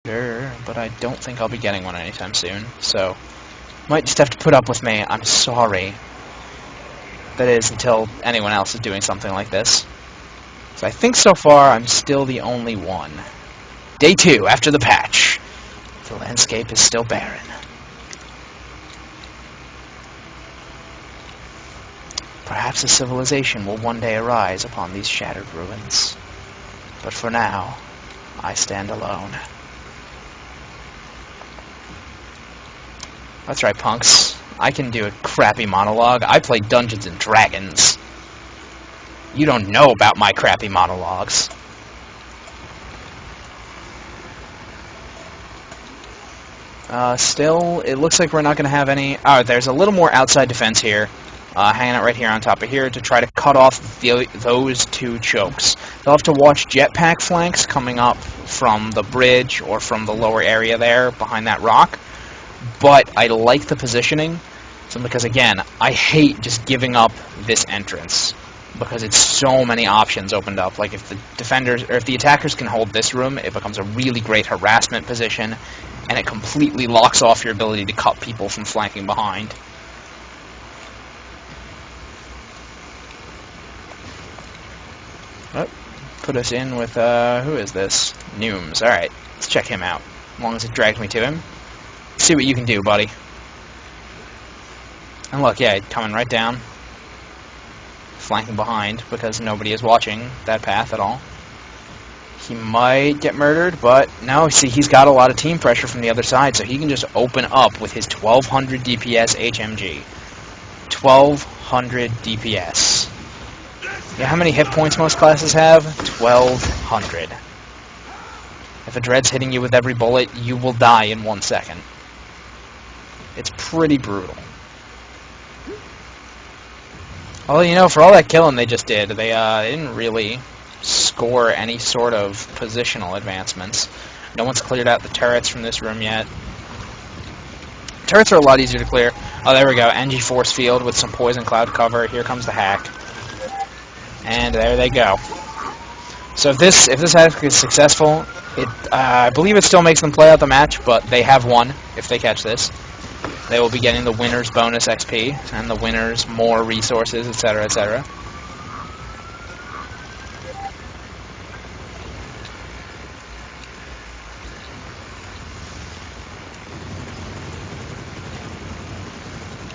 but I don't think I'll be getting one anytime soon, so might just have to put up with me. I'm sorry. That is, until anyone else is doing something like this. So I think so far I'm still the only one. Day 2 after the patch. The landscape is still barren. Perhaps a civilization will one day arise upon these shattered ruins. But for now, I stand alone. That's right, punks. I can do a crappy monologue. I play Dungeons and Dragons. You don't know about my crappy monologues. Still, it looks like we're not going to have any... Oh, there's a little more outside defense here. Hanging out right here on top of here to try to cut off those two chokes. They'll have to watch jetpack flanks coming up from the bridge or from the lower area there behind that rock. But I like the positioning, because again, I hate just giving up this entrance, because it's so many options opened up. Like if the defenders, or if the attackers can hold this room, it becomes a really great harassment position, and it completely locks off your ability to cut people from flanking behind. Oh, put us in with, who is this? Nooms. Alright, let's check him out, as long as it drags me to him. See what you can do, buddy. And look, yeah, coming right down. Flanking behind, because nobody is watching that path at all. He might get murdered, but no, see, he's got a lot of team pressure from the other side, so he can just open up with his 1200 DPS HMG. 1200 DPS. You know how many hit points most classes have? 1200. If a dread's hitting you with every bullet, you will die in 1 second. It's pretty brutal. Well, you know, for all that killing they just did, they didn't really score any sort of positional advancements. No one's cleared out the turrets from this room yet. Turrets are a lot easier to clear. Oh, there we go. NG force field with some poison cloud cover. Here comes the hack. And there they go. So if this hack is successful, I believe it still makes them play out the match, but they have won if they catch this. They will be getting the winner's bonus XP, and the winner's more resources, etc., etc.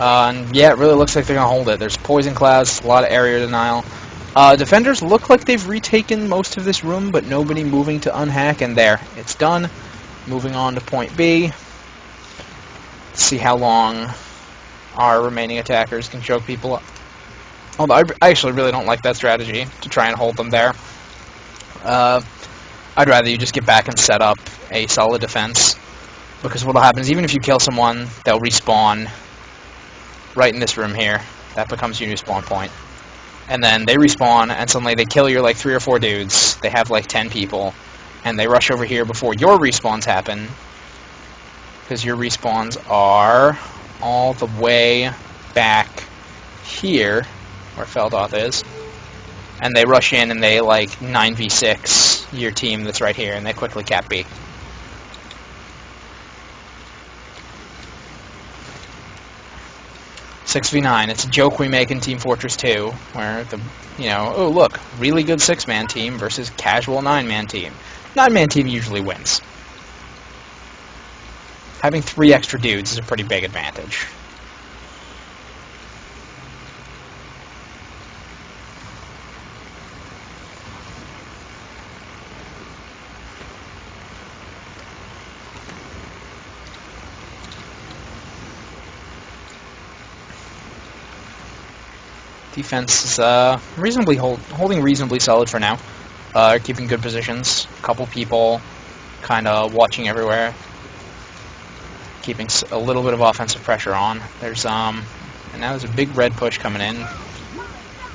And yeah, it really looks like they're going to hold it. There's poison clouds, a lot of area denial. Defenders look like they've retaken most of this room, but nobody moving to unhack, and there, it's done. Moving on to point B. See how long our remaining attackers can choke people up. Although I actually really don't like that strategy, to try and hold them there. I'd rather you just get back and set up a solid defense, because what'll happen is even if you kill someone, they'll respawn right in this room here. That becomes your new spawn point. And then they respawn, and suddenly they kill your like 3 or 4 dudes. They have like 10 people, and they rush over here before your respawns happen, because your respawns are all the way back here, where Feldoth is. And they rush in and they like 9v6 your team that's right here, and they quickly cap B. "6v9, it's a joke we make in Team Fortress 2, where oh look, really good 6-man team versus casual 9-man team. 9-man team usually wins. Having 3 extra dudes is a pretty big advantage. Defense is holding reasonably solid for now. Keeping good positions. A couple people kind of watching everywhere. Keeping a little bit of offensive pressure on. There's and now there's a big red push coming in.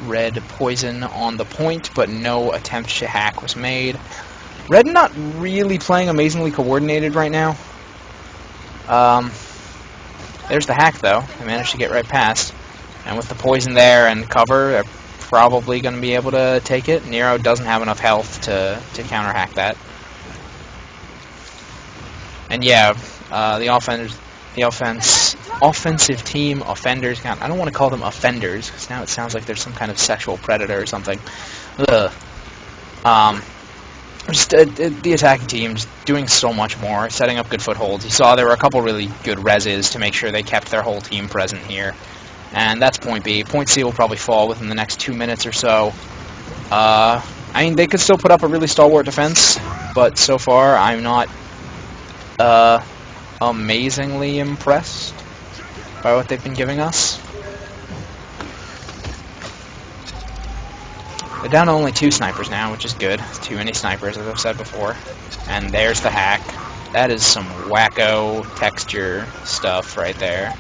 Red poison on the point, but no attempt to hack was made. Red not really playing amazingly coordinated right now. There's the hack though. They managed to get right past. And with the poison there and cover, they're probably going to be able to take it. Nero doesn't have enough health to counter-hack that. And yeah, the offensive team offenders. God, I don't want to call them offenders because now it sounds like there's some kind of sexual predator or something. Ugh. Just the attacking team's doing so much more, setting up good footholds. You saw there were a couple really good reses to make sure they kept their whole team present here. And that's point B. Point C will probably fall within the next 2 minutes or so. I mean, they could still put up a really stalwart defense, but so far I'm not amazingly impressed by what they've been giving us. They're down to only 2 snipers now, which is good. Too many snipers, as I've said before. And there's the hack. That is some wacko texture stuff right there.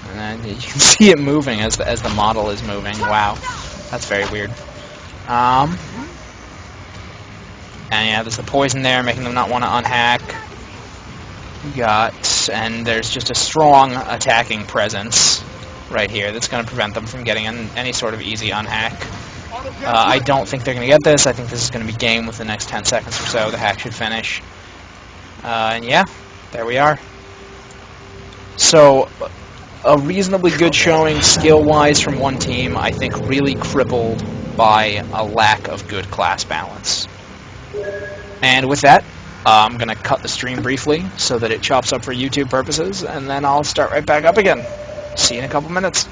And then you can see it moving as the model is moving. Wow, that's very weird. And yeah, there's the poison there, making them not want to unhack. And there's just a strong attacking presence right here that's going to prevent them from getting any sort of easy unhack. I don't think they're going to get this. I think this is going to be game within the next 10 seconds or so. The hack should finish. And yeah, there we are. So, a reasonably good showing skill-wise from one team, I think really crippled by a lack of good class balance. And with that, I'm going to cut the stream briefly so that it chops up for YouTube purposes, and then I'll start right back up again. See you in a couple minutes.